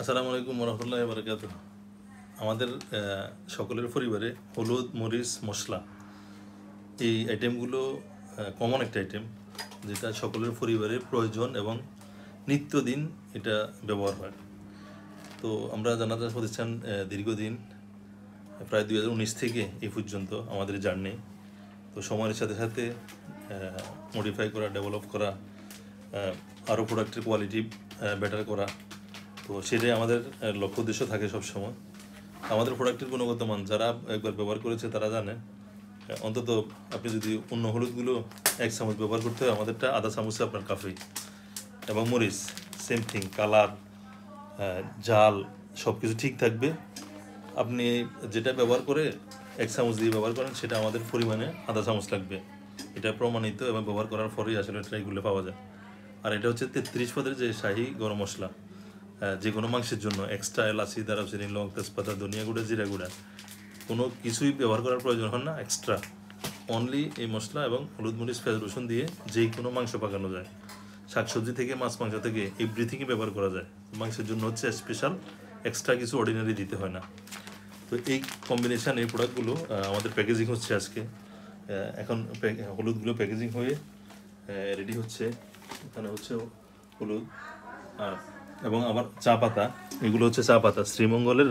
আসসালামু আলাইকুম রহমতুল্লাহি ওয়া বারাকাতুহু। আমাদের সকলের পরিবারে হলুদ, মরিচ, মশলা এই আইটেমগুলো কমন একটা আইটেম, যেটা সকলের পরিবারে প্রয়োজন এবং নিত্যদিন এটা ব্যবহার হয়। তো আমরা জানাজা প্রতিষ্ঠান দীর্ঘদিন প্রায় 2019 থেকে এই পর্যন্ত আমাদের জার্নি। তো সময়ের সাথে সাথে মডিফাই করা, ডেভেলপ করা, আরও প্রোডাক্টের কোয়ালিটি বেটার করা, তো সেটাই আমাদের লক্ষ্য উদ্দেশ্য থাকে সবসময়। আমাদের প্রোডাক্টের গুণগত মান যারা একবার ব্যবহার করেছে তারা জানে, অন্তত আপনি যদি অন্য হলুদগুলো 1 চামচ ব্যবহার করতে হয়, আমাদেরটা আধা চামচে আপনার কাফি। এবং মরিচ সেম থিং, কালার, জাল সব কিছু ঠিক থাকবে। আপনি যেটা ব্যবহার করে 1 চামচ দিয়ে ব্যবহার করেন, সেটা আমাদের পরিমাণে আধা চামচ লাগবে। এটা প্রমাণিত এবং ব্যবহার করার পরেই আসলে এগুলো পাওয়া যায়। আর এটা হচ্ছে 33 পদের যে শাহি গরম মশলা, যে কোনো মাংসের জন্য এক্সট্রা এলাচি, দারুচিনি, লং, তেজপাতা, ধনিয়া গুঁড়া, জিরা গুঁড়া কোনো কিছুই ব্যবহার করার প্রয়োজন হয় না এক্সট্রা। অনলি এই মশলা এবং হলুদ, মরিচ, পেঁয়াজ, রসুন দিয়ে যেই কোনো মাংস পাকানো যায়। শাকসবজি থেকে, মাছ মাংস থেকে এভরিথিংই ব্যবহার করা যায়। মাংসের জন্য হচ্ছে স্পেশাল, এক্সট্রা কিছু অর্ডিনারি দিতে হয় না। তো এই কম্বিনেশান, এই প্রোডাক্টগুলো আমাদের প্যাকেজিং হচ্ছে আজকে। এখন হলুদগুলো প্যাকেজিং হয়ে রেডি হচ্ছে। এখানে হচ্ছে হলুদ আর এবং আবার চা পাতা। এগুলো হচ্ছে চা পাতা, শ্রীমঙ্গলের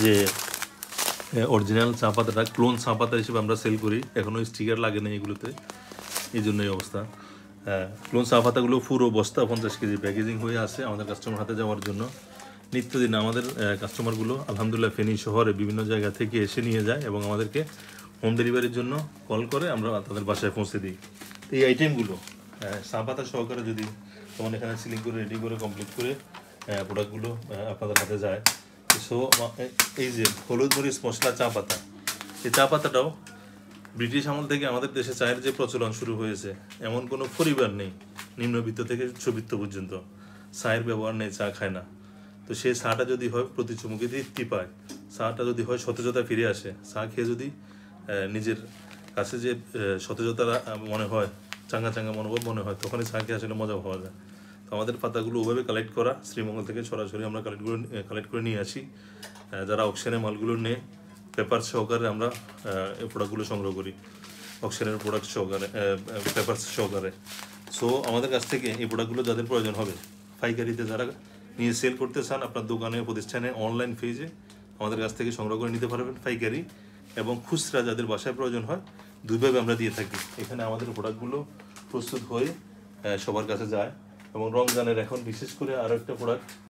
যে অরিজিনাল চা পাতাটা ক্লোন চা পাতা হিসেবে আমরা সেল করি। এখনও স্টিকার লাগে না এগুলোতে, এই জন্য এই অবস্থা। ক্লোন চা পাতাগুলো পুরো বস্তা 50 কেজি প্যাকেজিং হয়ে আসে আমাদের কাস্টমার হাতে যাওয়ার জন্য। নিত্যদিন আমাদের কাস্টমারগুলো আলহামদুলিল্লাহ ফেনী শহরে বিভিন্ন জায়গা থেকে এসে নিয়ে যায় এবং আমাদেরকে হোম ডেলিভারির জন্য কল করে আমরা তাদের বাসায় পৌঁছে দিই। তো এই আইটেমগুলো চা পাতা সহকারে যদি তখন এখানে সিলিং করে রেডি করে কমপ্লিট করে প্রোডাক্টগুলো আপনাদের হাতে যায়। সো এই যে হলুদ, মরিচ, মশলা, চা পাতা, এই চা পাতাটাও ব্রিটিশ আমল থেকে আমাদের দেশে চায়ের যে প্রচলন শুরু হয়েছে, এমন কোনো পরিবার নেই নিম্নবিত্ত থেকে উচ্চবিত্ত পর্যন্ত চায়ের ব্যবহার নেই, চা খায় না। তো সেই চাটা যদি হয় প্রতি চুমুকে তৃপ্তি পায়, চাটা যদি হয় সতেজতা ফিরে আসে, চা খেয়ে যদি নিজের কাছে যে সতেজতা মনে হয়, চাঙ্গা চাঙ্গা মনোভাব মনে হয়, তখনই চা খেয়ে আসলে মজা পাওয়া যায়। তো আমাদের পাতাগুলো ওভাবে কালেক্ট করা, শ্রীমঙ্গল থেকে সরাসরি আমরা কালেক্ট করে নিয়ে আসি। যারা অকশনে মালগুলো নেয়, পেপার সহকারে আমরা এই প্রোডাক্টগুলো সংগ্রহ করি, অকশনের প্রোডাক্ট সহকারে, পেপার সহকারে। সো আমাদের কাছ থেকে এই প্রোডাক্টগুলো যাদের প্রয়োজন হবে, পাইকারিতে যারা নিয়ে সেল করতে চান, আপনার দোকানে, প্রতিষ্ঠানে, অনলাইন পেজে আমাদের কাছ থেকে সংগ্রহ করে নিতে পারবেন পাইকারি, এবং খুচরা যাদের বাসায় প্রয়োজন হয়, দুইভাবে আমরা দিয়ে থাকি। এখানে আমাদের প্রোডাক্টগুলো প্রস্তুত হয়ে সবার কাছে যায়। এবং রমজানের এখন বিশেষ করে আরও একটা প্রোডাক্ট